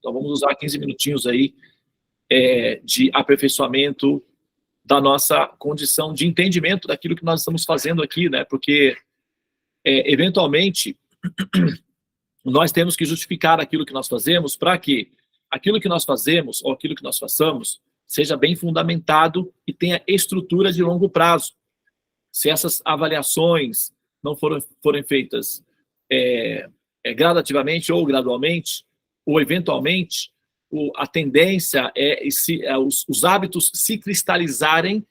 Então, vamos usar 15 minutinhos aí de aperfeiçoamento da nossa condição de entendimento daquilo que nós estamos fazendo aqui, né? Porque, eventualmente, nós temos que justificar aquilo que nós fazemos para que aquilo que nós fazemos ou aquilo que nós façamos seja bem fundamentado e tenha estrutura de longo prazo. Se essas avaliações não forem feitas gradativamente ou gradualmente, ou eventualmente, a tendência os hábitos se cristalizarem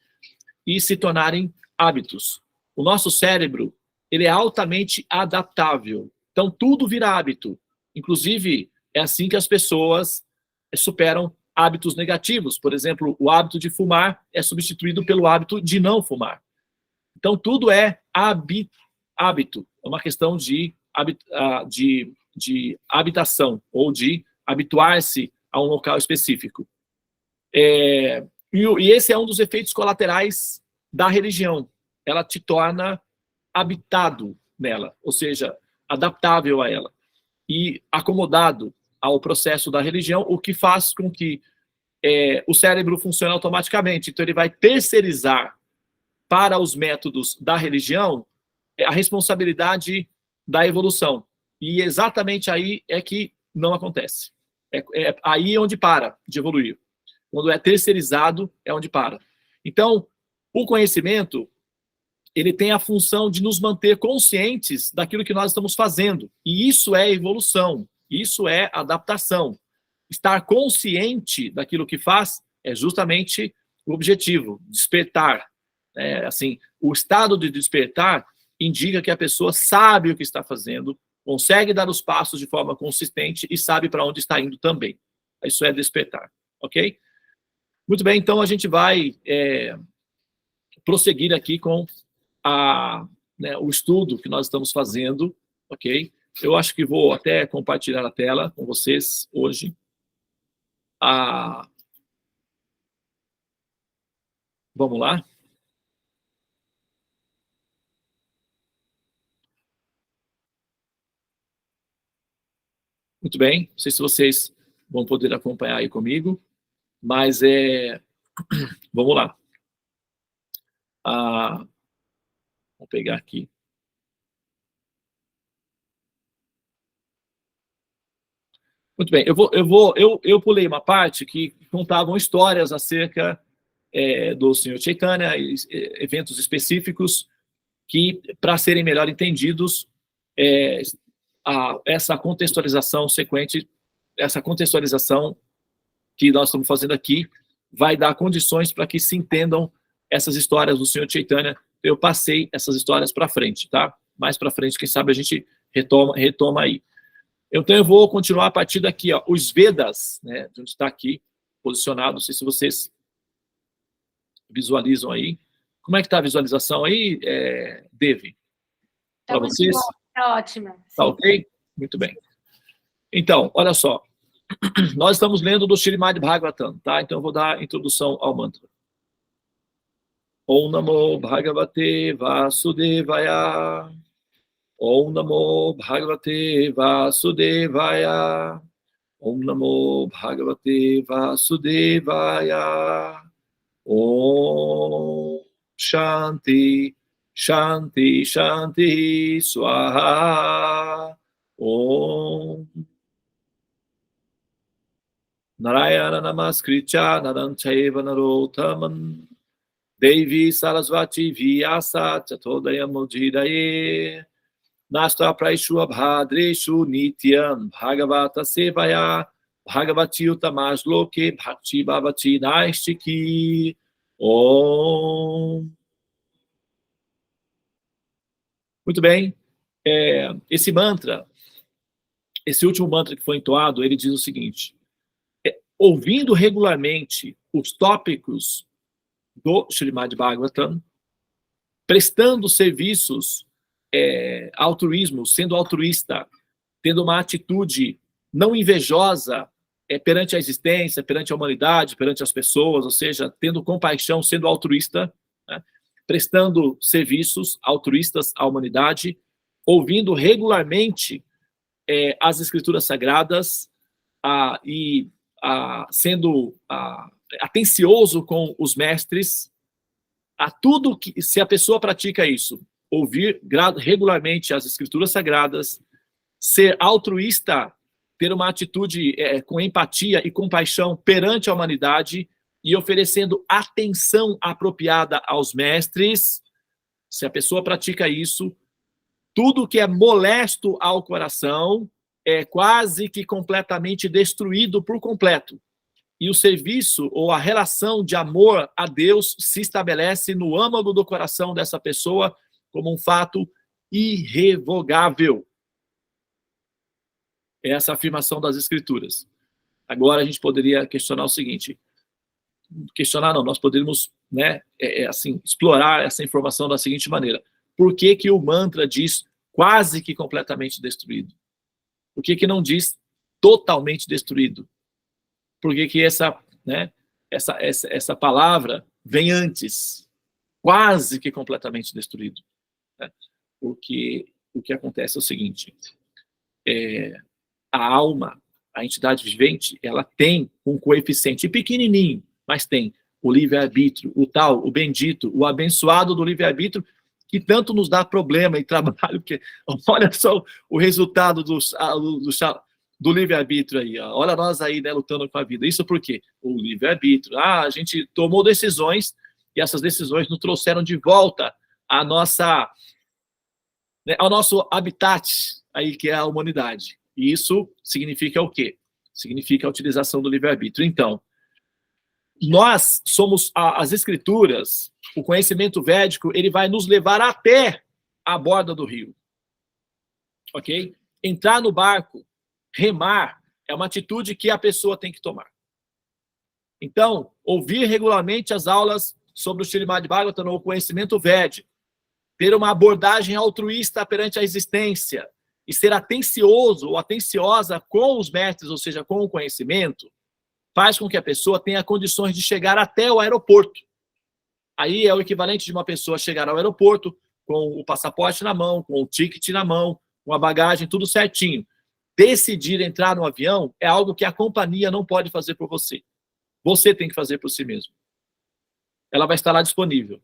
e se tornarem hábitos. O nosso cérebro, ele é altamente adaptável. Então, tudo vira hábito. Inclusive, é assim que as pessoas superam hábitos negativos. Por exemplo, o hábito de fumar é substituído pelo hábito de não fumar. Então, tudo é hábito. É uma questão de habitação, ou de habituar-se a um local específico. E esse é um dos efeitos colaterais da religião. Ela te torna habitado nela, ou seja, adaptável a ela, e acomodado ao processo da religião, o que faz com que o cérebro funcione automaticamente. Então, ele vai terceirizar para os métodos da religião a responsabilidade da evolução. E exatamente aí é que não acontece. Aí é onde para de evoluir. Quando é terceirizado, é onde para. Então, o conhecimento, ele tem a função de nos manter conscientes daquilo que nós estamos fazendo. E isso é evolução, isso é adaptação. Estar consciente daquilo que faz é justamente o objetivo, despertar. Assim, o estado de despertar indica que a pessoa sabe o que está fazendo, consegue dar os passos de forma consistente e sabe para onde está indo também. Isso é despertar, ok? Muito bem, então a gente vai prosseguir aqui com o estudo que nós estamos fazendo, ok? Eu acho que vou até compartilhar a tela com vocês hoje. Vamos lá? Muito bem, não sei se vocês vão poder acompanhar aí comigo, mas vamos lá. Vou pegar aqui. Muito bem, eu pulei uma parte que contavam histórias acerca do Senhor Chaitanya, eventos específicos que, para serem melhor entendidos, essa contextualização sequente, essa contextualização que nós estamos fazendo aqui, vai dar condições para que se entendam essas histórias do Senhor Chaitanya. Eu passei essas histórias para frente, tá? Mais para frente, quem sabe a gente retoma aí. Então, eu vou continuar a partir daqui, ó, os Vedas, né, onde está aqui posicionado, não sei se vocês visualizam aí. Como é que está a visualização aí, Devi? Para vocês? Está ótima. Está ok? Muito bem. Então, olha só. Nós estamos lendo do Srimad Bhagavatam, tá? Então, eu vou dar a introdução ao mantra. Om Namo Bhagavate Vasudevaya. Om Namo Bhagavate Vasudevaya. Om Namo Bhagavate Vasudevaya. Om Shanti, Shanti, Shanti, Swaha. Om Narayana Namaskritya Naranchaiva Narotaman Devi Sarasvati Vyasa Chatodaya Mojidaye Nasta Praishua Bhadreshu Nityam Bhagavata Sevaya Bhagavati Utamash Loke Bhakti Bhavati Naistiki Om. Muito bem. Esse mantra, esse último mantra que foi entoado, ele diz o seguinte: ouvindo regularmente os tópicos do Srimad Bhagavatam, prestando serviços, altruísmo, sendo altruísta, tendo uma atitude não invejosa perante a existência, perante a humanidade, perante as pessoas, ou seja, tendo compaixão, sendo altruísta, né? Prestando serviços altruístas à humanidade, ouvindo regularmente as escrituras sagradas, sendo atencioso com os mestres, a tudo que, se a pessoa pratica isso, ouvir regularmente as escrituras sagradas, ser altruísta, ter uma atitude com empatia e compaixão perante a humanidade e oferecendo atenção apropriada aos mestres, se a pessoa pratica isso, tudo que é molesto ao coração é quase que completamente destruído por completo. E o serviço ou a relação de amor a Deus se estabelece no âmago do coração dessa pessoa como um fato irrevogável. Essa afirmação das Escrituras. Agora a gente poderia questionar o seguinte, nós poderíamos, né, assim, explorar essa informação da seguinte maneira: por que que o mantra diz quase que completamente destruído? Por que que não diz totalmente destruído? Por que que essa palavra vem antes? Quase que completamente destruído. Né? Porque o que acontece é o seguinte, a alma, a entidade vivente, ela tem um coeficiente pequenininho, mas tem o livre-arbítrio, o bendito, o abençoado do livre-arbítrio, que tanto nos dá problema e trabalho, porque olha só o resultado do livre-arbítrio aí, ó. Olha nós aí, né, lutando com a vida. Isso por quê? O livre-arbítrio. A gente tomou decisões e essas decisões nos trouxeram de volta ao nosso habitat aí, que é a humanidade. E isso significa o quê? Significa a utilização do livre-arbítrio. Então, nós somos as escrituras, o conhecimento védico, ele vai nos levar até a borda do rio. Ok? Entrar no barco, remar, é uma atitude que a pessoa tem que tomar. Então, ouvir regularmente as aulas sobre o Śrīmad Bhagavatam, o conhecimento védico, ter uma abordagem altruísta perante a existência e ser atencioso ou atenciosa com os mestres, ou seja, com o conhecimento, faz com que a pessoa tenha condições de chegar até o aeroporto. Aí é o equivalente de uma pessoa chegar ao aeroporto com o passaporte na mão, com o ticket na mão, com a bagagem, tudo certinho. Decidir entrar no avião é algo que a companhia não pode fazer por você. Você tem que fazer por si mesmo. Ela vai estar lá disponível.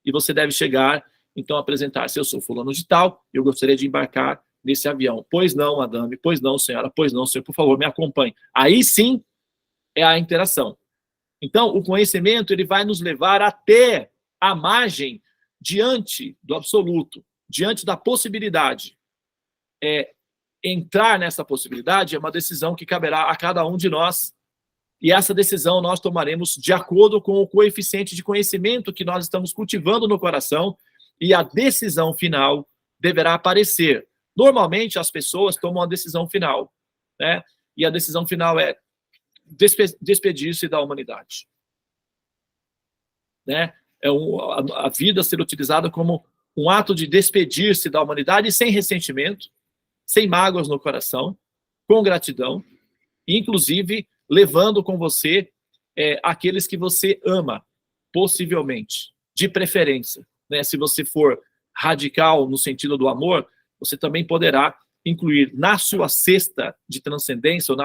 E você deve chegar, então, apresentar-se. Eu sou fulano de tal, eu gostaria de embarcar nesse avião. Pois não, madame, pois não, senhora, pois não, senhor, por favor, me acompanhe. Aí sim é a interação. Então, o conhecimento, ele vai nos levar até a margem diante do absoluto, diante da possibilidade. Entrar nessa possibilidade é uma decisão que caberá a cada um de nós, e essa decisão nós tomaremos de acordo com o coeficiente de conhecimento que nós estamos cultivando no coração, e a decisão final deverá aparecer. Normalmente, as pessoas tomam a decisão final, né? E a decisão final é despedir-se da humanidade. Né? A vida ser utilizada como um ato de despedir-se da humanidade sem ressentimento, sem mágoas no coração, com gratidão, inclusive levando com você aqueles que você ama, possivelmente, de preferência. Né? Se você for radical no sentido do amor, você também poderá incluir na sua cesta de transcendência, ou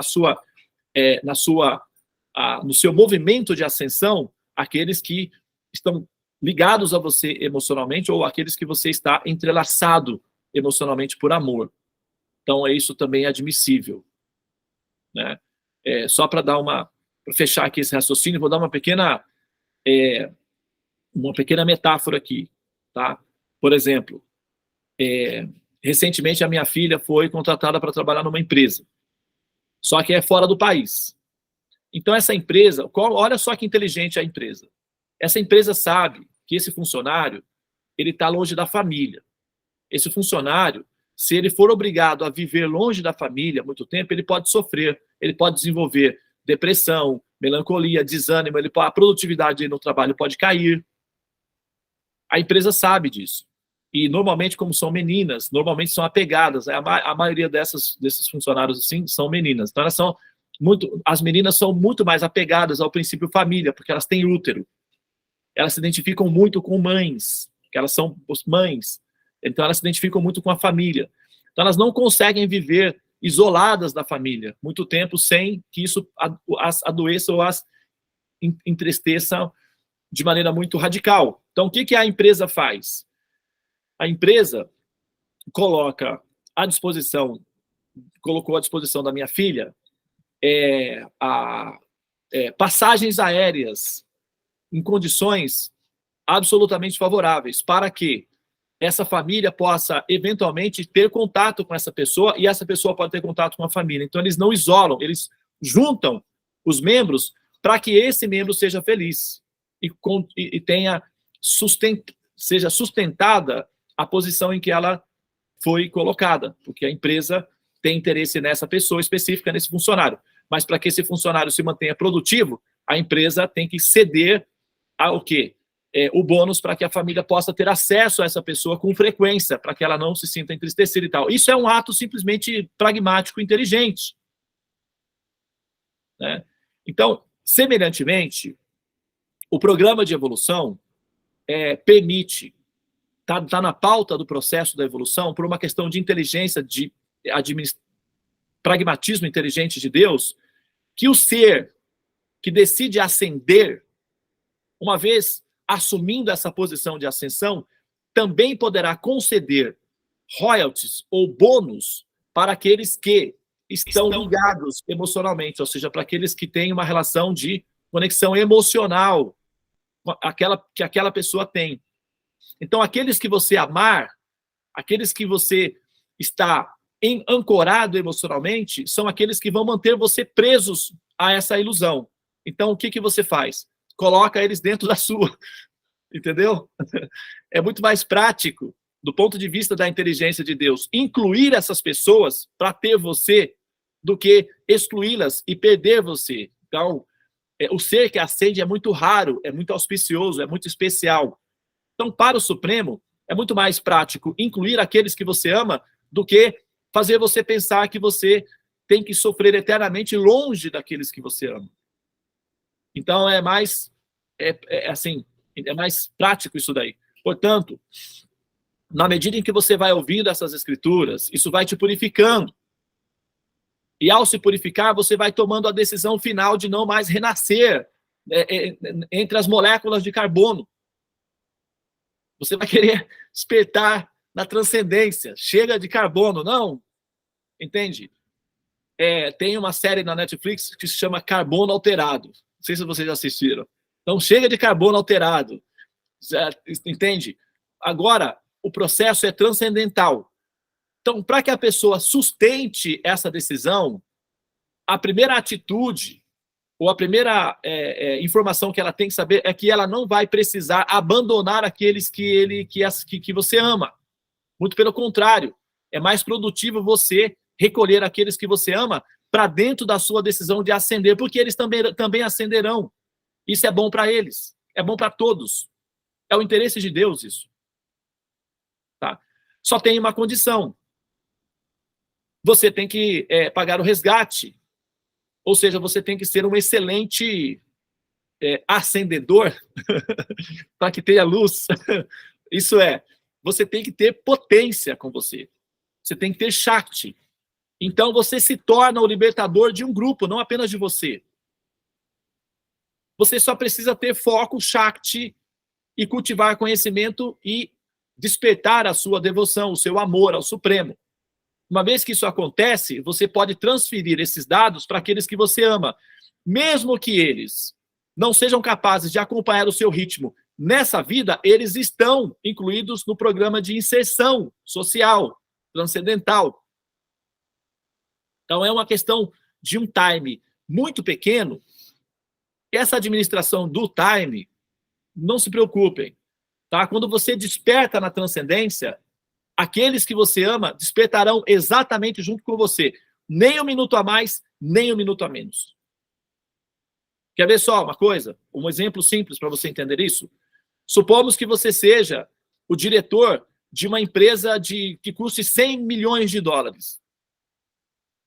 no seu movimento de ascensão, aqueles que estão ligados a você emocionalmente, ou aqueles que você está entrelaçado emocionalmente por amor. Então, isso também é admissível. Né? Só para fechar aqui esse raciocínio, vou dar uma pequena metáfora aqui. Tá? Por exemplo, recentemente a minha filha foi contratada para trabalhar numa empresa, só que é fora do país. Então essa empresa, olha só que inteligente a empresa. Essa empresa sabe que esse funcionário, ele está longe da família. Esse funcionário, se ele for obrigado a viver longe da família há muito tempo, ele pode sofrer, ele pode desenvolver depressão, melancolia, desânimo, a produtividade no trabalho pode cair. A empresa sabe disso. E normalmente, como são meninas, normalmente são apegadas. Né? A maioria desses funcionários assim, são meninas. Então as meninas são muito mais apegadas ao princípio família, porque elas têm útero. Elas se identificam muito com mães, porque elas são mães. Então elas se identificam muito com a família. Então elas não conseguem viver isoladas da família, muito tempo sem que isso as adoeça ou as entristeça de maneira muito radical. Então, o que a empresa faz? A empresa colocou à disposição da minha filha passagens aéreas em condições absolutamente favoráveis para que essa família possa, eventualmente, ter contato com essa pessoa e essa pessoa pode ter contato com a família. Então, eles não isolam, eles juntam os membros para que esse membro seja feliz e seja sustentada a posição em que ela foi colocada, porque a empresa tem interesse nessa pessoa específica, nesse funcionário. Mas para que esse funcionário se mantenha produtivo, a empresa tem que ceder ao quê? O bônus para que a família possa ter acesso a essa pessoa com frequência, para que ela não se sinta entristecida e tal. Isso é um ato simplesmente pragmático, inteligente. Né? Então, semelhantemente, o programa de evolução permite, está na pauta do processo da evolução, por uma questão de inteligência, de pragmatismo inteligente de Deus, que o ser que decide ascender, uma vez assumindo essa posição de ascensão, também poderá conceder royalties ou bônus para aqueles que estão ligados emocionalmente, ou seja, para aqueles que têm uma relação de conexão emocional que aquela pessoa tem. Então, aqueles que você amar, aqueles que você está ancorado emocionalmente, são aqueles que vão manter você presos a essa ilusão. Então, o que você faz? Coloca eles dentro da sua, entendeu? É muito mais prático, do ponto de vista da inteligência de Deus, incluir essas pessoas para ter você, do que excluí-las e perder você. Então, o ser que ascende é muito raro, é muito auspicioso, é muito especial. Então, para o Supremo, é muito mais prático incluir aqueles que você ama do que fazer você pensar que você tem que sofrer eternamente longe daqueles que você ama. Então, é mais prático isso daí. Portanto, na medida em que você vai ouvindo essas escrituras, isso vai te purificando. E ao se purificar, você vai tomando a decisão final de não mais renascer entre as moléculas de carbono. Você vai querer despertar na transcendência. Chega de carbono, não. Entende? Tem uma série na Netflix que se chama Carbono Alterado. Não sei se vocês já assistiram. Então, chega de carbono alterado. Entende? Agora, o processo é transcendental. Então, para que a pessoa sustente essa decisão, a primeira atitude, ou a primeira informação que ela tem que saber é que ela não vai precisar abandonar aqueles que você ama. Muito pelo contrário, é mais produtivo você recolher aqueles que você ama para dentro da sua decisão de ascender, porque eles também ascenderão. Isso é bom para eles, é bom para todos. É o interesse de Deus isso. Tá? Só tem uma condição. Você tem que pagar o resgate. Ou seja, você tem que ser um excelente acendedor para que tenha luz. Isso você tem que ter potência com você. Você tem que ter Shakti. Então, você se torna o libertador de um grupo, não apenas de você. Você só precisa ter foco, Shakti, e cultivar conhecimento e despertar a sua devoção, o seu amor ao Supremo. Uma vez que isso acontece, você pode transferir esses dados para aqueles que você ama. Mesmo que eles não sejam capazes de acompanhar o seu ritmo nessa vida, eles estão incluídos no programa de inserção social, transcendental. Então, é uma questão de um time muito pequeno. Essa administração do time, não se preocupem. Tá? Quando você desperta na transcendência, aqueles que você ama despertarão exatamente junto com você. Nem um minuto a mais, nem um minuto a menos. Quer ver só uma coisa? Um exemplo simples para você entender isso? Supomos que você seja o diretor de uma empresa que custe 100 milhões de dólares.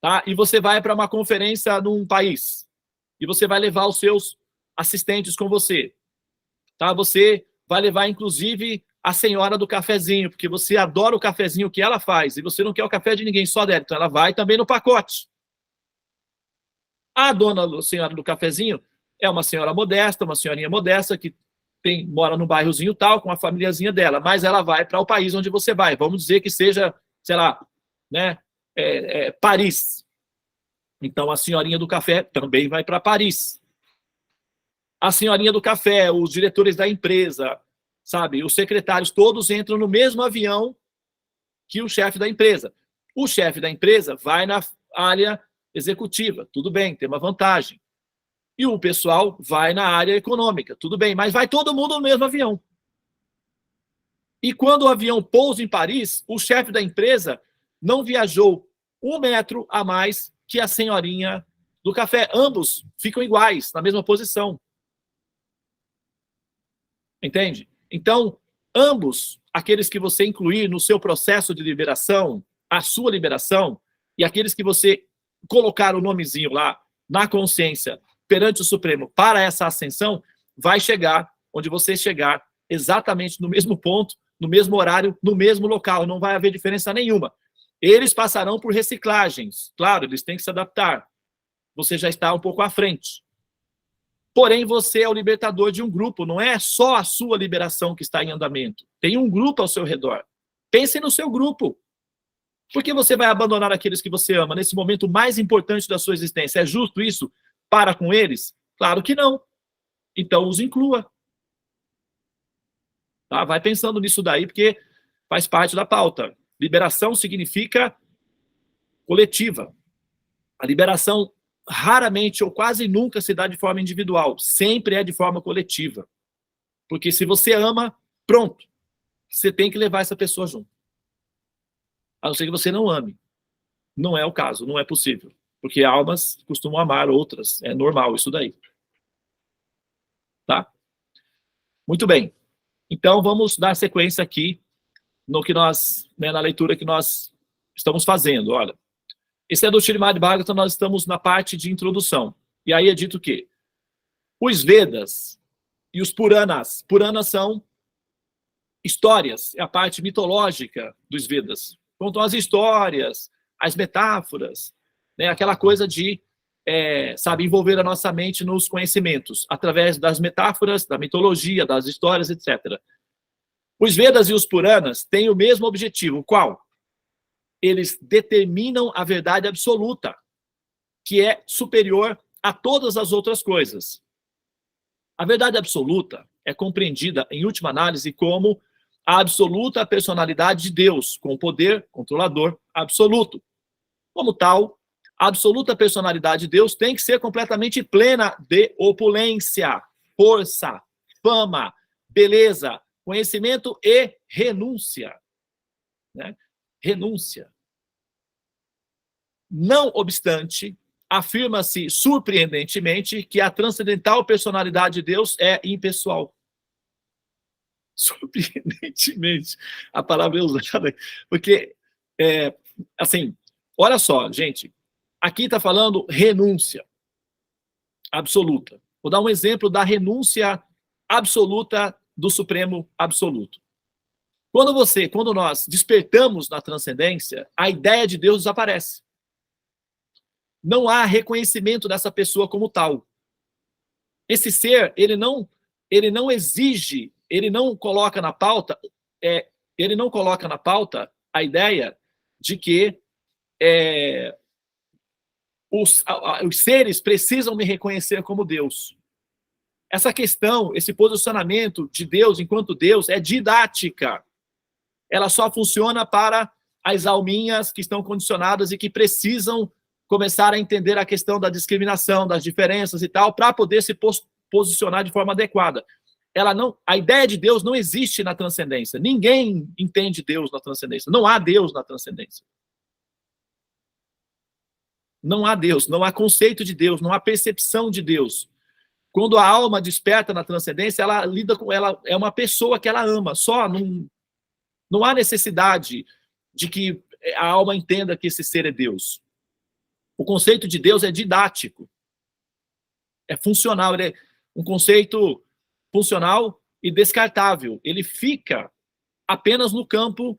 Tá? E você vai para uma conferência num país. E você vai levar os seus assistentes com você. Tá? Você vai levar, inclusive, a senhora do cafezinho, porque você adora o cafezinho que ela faz e você não quer o café de ninguém, só dela. Então ela vai também no pacote. A senhora do cafezinho é uma senhora modesta, uma senhorinha modesta que mora num bairrozinho tal, com a famíliazinha dela, mas ela vai para o país onde você vai. Vamos dizer que seja, sei lá, né, Paris. Então a senhorinha do café também vai para Paris. A senhorinha do café, os diretores da empresa, sabe, os secretários, todos entram no mesmo avião que o chefe da empresa. O chefe da empresa vai na área executiva, tudo bem, tem uma vantagem. E o pessoal vai na área econômica, tudo bem, mas vai todo mundo no mesmo avião. E quando o avião pousa em Paris, o chefe da empresa não viajou 1 metro a mais que a senhorinha do café. Ambos ficam iguais, na mesma posição. Entende? Então, ambos, aqueles que você incluir no seu processo de liberação, a sua liberação, e aqueles que você colocar o nomezinho lá na consciência perante o Supremo para essa ascensão, vai chegar onde você chegar exatamente no mesmo ponto, no mesmo horário, no mesmo local. Não vai haver diferença nenhuma. Eles passarão por reciclagens. Claro, eles têm que se adaptar. Você já está um pouco à frente. Porém, você é o libertador de um grupo. Não é só a sua liberação que está em andamento. Tem um grupo ao seu redor. Pense no seu grupo. Por que você vai abandonar aqueles que você ama nesse momento mais importante da sua existência? É justo isso para com eles? Claro que não. Então, os inclua. Tá? Vai pensando nisso daí, porque faz parte da pauta. Liberação significa coletiva. A liberação raramente ou quase nunca se dá de forma individual. Sempre é de forma coletiva. Porque se você ama, pronto. Você tem que levar essa pessoa junto. A não ser que você não ame. Não é o caso, não é possível. Porque almas costumam amar outras. É normal isso daí. Tá? Muito bem. Então, vamos dar sequência aqui no que nós, né, na leitura que nós estamos fazendo. Olha, esse é do Srimad Bhagavatam, nós estamos na parte de introdução. E aí é dito que os Vedas e os Puranas, Puranas são histórias, é a parte mitológica dos Vedas. Contam as histórias, as metáforas, né, aquela coisa de, sabe, envolver a nossa mente nos conhecimentos, através das metáforas, da mitologia, das histórias, etc. Os Vedas e os Puranas têm o mesmo objetivo. Qual? Eles determinam a verdade absoluta, que é superior a todas as outras coisas. A verdade absoluta é compreendida, em última análise, como a absoluta personalidade de Deus, com poder controlador absoluto. Como tal, a absoluta personalidade de Deus tem que ser completamente plena de opulência, força, fama, beleza, conhecimento e renúncia. Né? Renúncia. Não obstante, afirma-se surpreendentemente que a transcendental personalidade de Deus é impessoal. Surpreendentemente, a palavra é usada, porque, assim, olha só, gente, aqui está falando renúncia absoluta. Vou dar um exemplo da renúncia absoluta do Supremo Absoluto. Quando nós despertamos na transcendência, a ideia de Deus desaparece. Não há reconhecimento dessa pessoa como tal. Esse ser, ele não exige, ele não coloca na pauta, a ideia de que os seres precisam me reconhecer como Deus. Essa questão, esse posicionamento de Deus enquanto Deus é didática. Ela só funciona para as alminhas que estão condicionadas e que precisam começar a entender a questão da discriminação, das diferenças e tal, para poder se posicionar de forma adequada. A ideia de Deus não existe na transcendência. Ninguém entende Deus na transcendência. Não há Deus na transcendência. Não há Deus, não há conceito de Deus, não há percepção de Deus. Quando a alma desperta na transcendência, ela lida com ela, é uma pessoa que ela ama, só não há necessidade de que a alma entenda que esse ser é Deus. O conceito de Deus é didático, é funcional, ele é um conceito funcional e descartável. Ele fica apenas no campo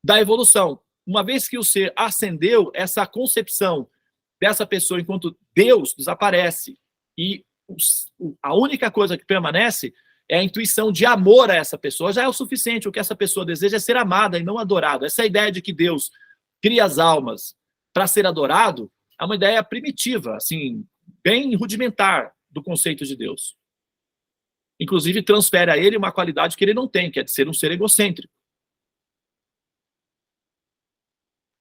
da evolução. Uma vez que o ser ascendeu, essa concepção dessa pessoa enquanto Deus desaparece e a única coisa que permanece é a intuição de amor a essa pessoa. Já é o suficiente. O que essa pessoa deseja é ser amada e não adorada. Essa ideia de que Deus cria as almas para ser adorado é uma ideia primitiva, assim, bem rudimentar do conceito de Deus. Inclusive, transfere a ele uma qualidade que ele não tem, que é de ser um ser egocêntrico.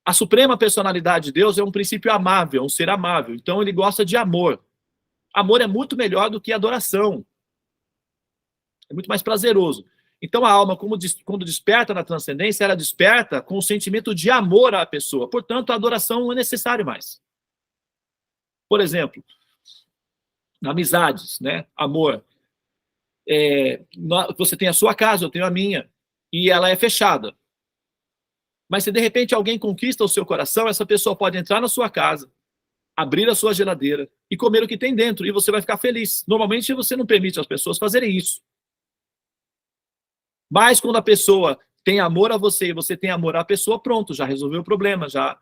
A suprema personalidade de Deus é um princípio amável, um ser amável. Então, ele gosta de amor. Amor é muito melhor do que adoração. É muito mais prazeroso. Então, a alma, quando desperta na transcendência, ela desperta com o sentimento de amor à pessoa. Portanto, a adoração não é necessária mais. Por exemplo, amizades, né? Amor. Você tem a sua casa, eu tenho a minha, e ela é fechada. Mas se de repente alguém conquista o seu coração, essa pessoa pode entrar na sua casa, abrir a sua geladeira e comer o que tem dentro, e você vai ficar feliz. Normalmente você não permite às pessoas fazerem isso. Mas quando a pessoa tem amor a você e você tem amor à pessoa, pronto, já resolveu o problema, já.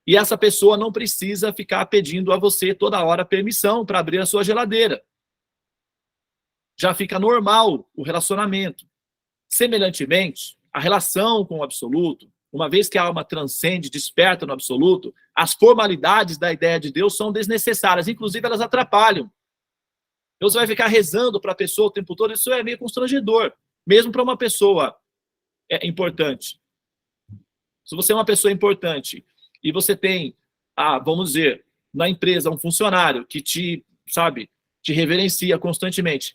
E essa pessoa não precisa ficar pedindo a você toda hora permissão para abrir a sua geladeira. Já fica normal o relacionamento. Semelhantemente, a relação com o absoluto, uma vez que a alma transcende, desperta no absoluto, as formalidades da ideia de Deus são desnecessárias, inclusive elas atrapalham. Então você vai ficar rezando para a pessoa o tempo todo, isso é meio constrangedor, mesmo para uma pessoa importante. Se você é uma pessoa importante e você tem, vamos dizer, na empresa um funcionário que te reverencia constantemente,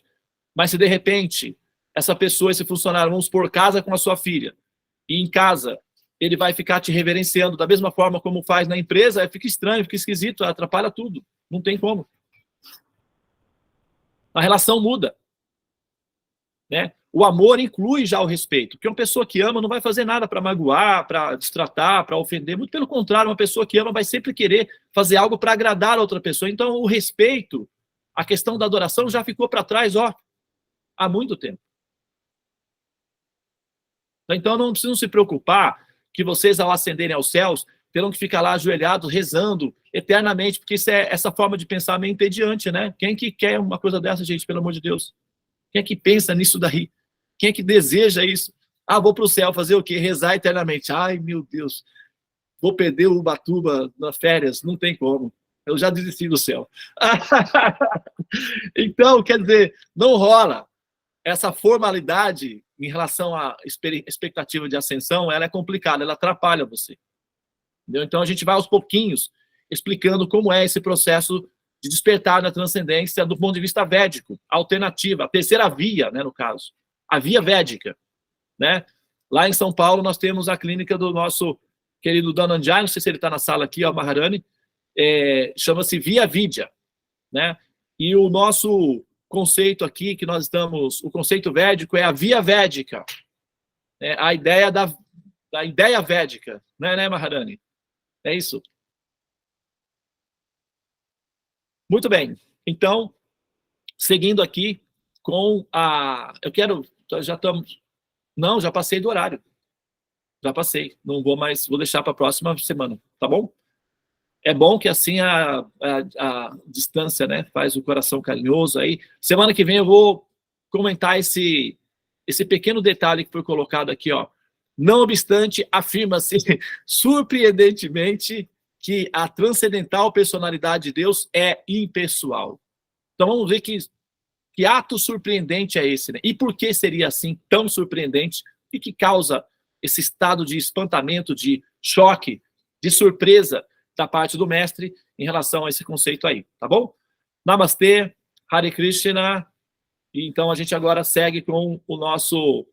mas se de repente essa pessoa, esse funcionário, vamos supor, casa com a sua filha, e em casa ele vai ficar te reverenciando da mesma forma como faz na empresa, fica estranho, fica esquisito, atrapalha tudo. Não tem como. A relação muda. Né? O amor inclui já o respeito, porque uma pessoa que ama não vai fazer nada para magoar, para destratar, para ofender. Muito pelo contrário, uma pessoa que ama vai sempre querer fazer algo para agradar a outra pessoa. Então, o respeito, a questão da adoração já ficou para trás, há muito tempo. Então, não precisam se preocupar que vocês, ao ascenderem aos céus, terão que ficar lá ajoelhados, rezando eternamente, porque essa forma de pensar é meio entediante, né? Quem que quer uma coisa dessa, gente, pelo amor de Deus? Quem é que pensa nisso daí? Quem é que deseja isso? Vou para o céu fazer o quê? Rezar eternamente. Ai, meu Deus, vou perder o Ubatuba nas férias, não tem como. Eu já desisti do céu. Então, quer dizer, não rola. Essa formalidade em relação à expectativa de ascensão, ela é complicada, ela atrapalha você. Entendeu? Então, a gente vai aos pouquinhos explicando como é esse processo de despertar na transcendência do ponto de vista védico, alternativa, a terceira via, né, no caso, a via védica. Né? Lá em São Paulo, nós temos a clínica do nosso querido Dhananjay, não sei se ele está na sala aqui, Maharani, chama-se Via Vidya. Né? E o nosso conceito aqui, que nós estamos, o conceito védico é a via védica, a ideia da ideia védica, né, Maharani? É isso. Muito bem. Então, seguindo aqui com eu quero, já estamos, não, já passei do horário, já passei, não vou mais, vou deixar para a próxima semana, tá bom? É bom que assim a distância, né, faz o coração carinhoso aí. Semana que vem eu vou comentar esse pequeno detalhe que foi colocado aqui, Não obstante, afirma-se surpreendentemente que a transcendental personalidade de Deus é impessoal. Então vamos ver que ato surpreendente é esse, né? E por que seria assim tão surpreendente? E que causa esse estado de espantamento, de choque, de surpresa da parte do mestre em relação a esse conceito aí, tá bom? Namastê, Hare Krishna. E então a gente agora segue com o nosso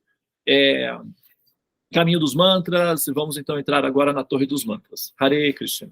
caminho dos mantras. Vamos então entrar agora na Torre dos Mantras. Hare Krishna.